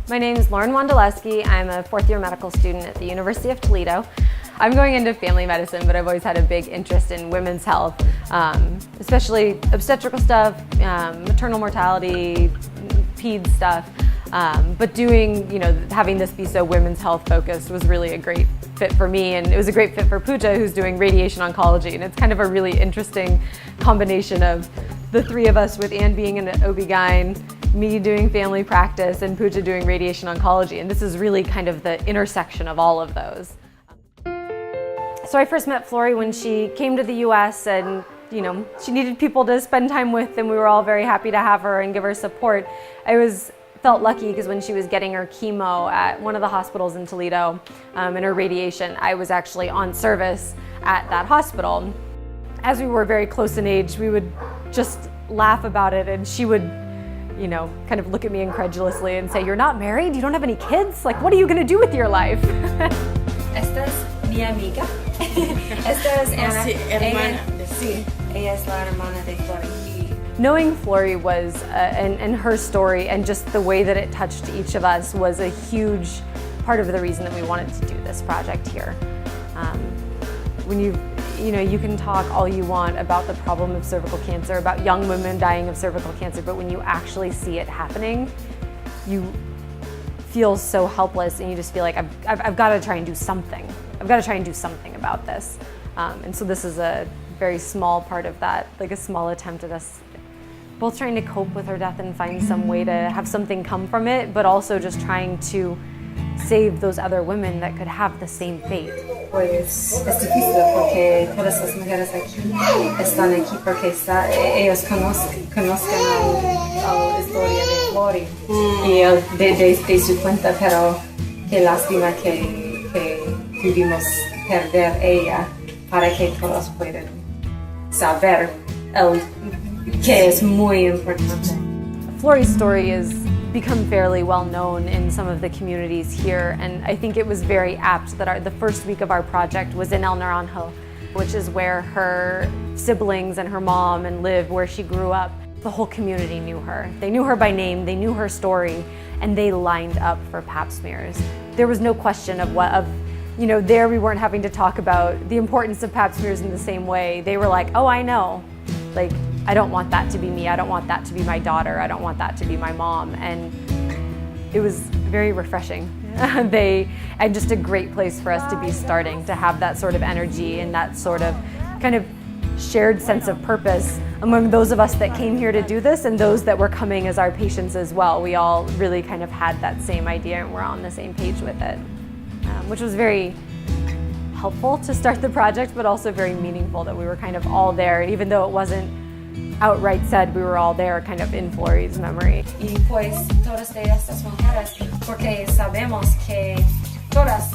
My name is Lauren Wondolowski. I'm a fourth-year medical student at the University of Toledo. I'm going into family medicine, but I've always had a big interest in women's health, especially obstetrical stuff, maternal mortality, peds stuff. But having this be so women's health focused was really a great fit for me, and it was a great fit for Pooja, who's doing radiation oncology, and it's kind of a really interesting combination of the three of us, with Anne being an OB-GYN, me doing family practice, and Pooja doing radiation oncology, and this is really kind of the intersection of all of those. So I first met Flori when she came to the US, and she needed people to spend time with, and we were all very happy to have her and give her support. I felt lucky because when she was getting her chemo at one of the hospitals in Toledo and her radiation, I was actually on service at that hospital. As we were very close in age, we would just laugh about it, and she would kind of look at me incredulously and say, "You're not married? You don't have any kids? Like, what are you going to do with your life?" Esta es mi amiga. Esta es Ana. Sí, hermana. Sí, ella es la hermana de Flori. Knowing Flori was, and her story, and just the way that it touched each of us, was a huge part of the reason that we wanted to do this project here. When you can talk all you want about the problem of cervical cancer, about young women dying of cervical cancer, but when you actually see it happening, you feel so helpless, and you just feel like, I've got to try and do something. I've got to try and do something about this. And so this is a very small part of that, like a small attempt at us both trying to cope with her death and find some way to have something come from it, but also just trying to save those other women that could have the same fate. Pues es difícil porque todas las mujeres aquí están aquí porque ellos conozcan la historia de Flori y de su cuenta, pero qué lástima que tuvimos perder ella para que todos puedan saber que es muy importante. Flori's story has become fairly well known in some of the communities here, and I think it was very apt that the first week of our project was in El Naranjo, which is where her siblings and her mom live, where she grew up. The whole community knew her. They knew her by name, they knew her story, and they lined up for pap smears. There was no question there we weren't having to talk about the importance of pap smears in the same way. They were like, "Oh, I know. Like, I don't want that to be me. I don't want that to be my daughter. I don't want that to be my mom." And it was very refreshing. And just a great place for us to be starting, to have that sort of energy and that sort of kind of shared sense of purpose among those of us that came here to do this and those that were coming as our patients as well. We all really kind of had that same idea and were on the same page with it, which was very helpful to start the project, but also very meaningful that we were kind of all there. And even though it wasn't outright said, we were all there kind of in Flori's memory. Y pues todas de estas mujeres, porque sabemos que todas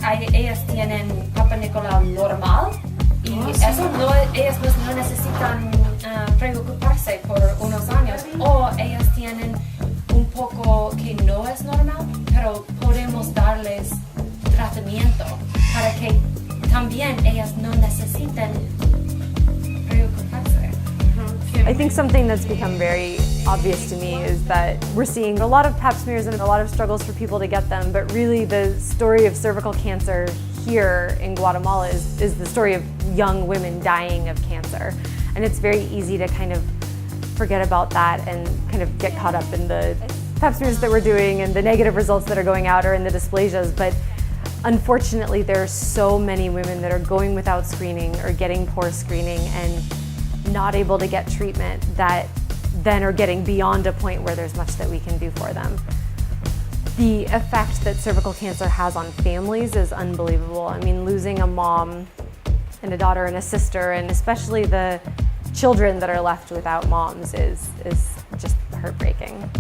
ellas tienen Papa Nicolau normal y ellas no necesitan preocuparse por unos años, o ellas tienen un poco que no es normal, pero podemos darles tratamiento para que también ellas no necesiten preocuparse. I think something that's become very obvious to me is that we're seeing a lot of pap smears and a lot of struggles for people to get them, but really the story of cervical cancer here in Guatemala is the story of young women dying of cancer. And it's very easy to kind of forget about that and kind of get caught up in the pap smears that we're doing and the negative results that are going out, or in the dysplasias. But unfortunately, there are so many women that are going without screening or getting poor screening and not able to get treatment, that then are getting beyond a point where there's much that we can do for them. The effect that cervical cancer has on families is unbelievable. I mean, losing a mom and a daughter and a sister, and especially the children that are left without moms, is just heartbreaking.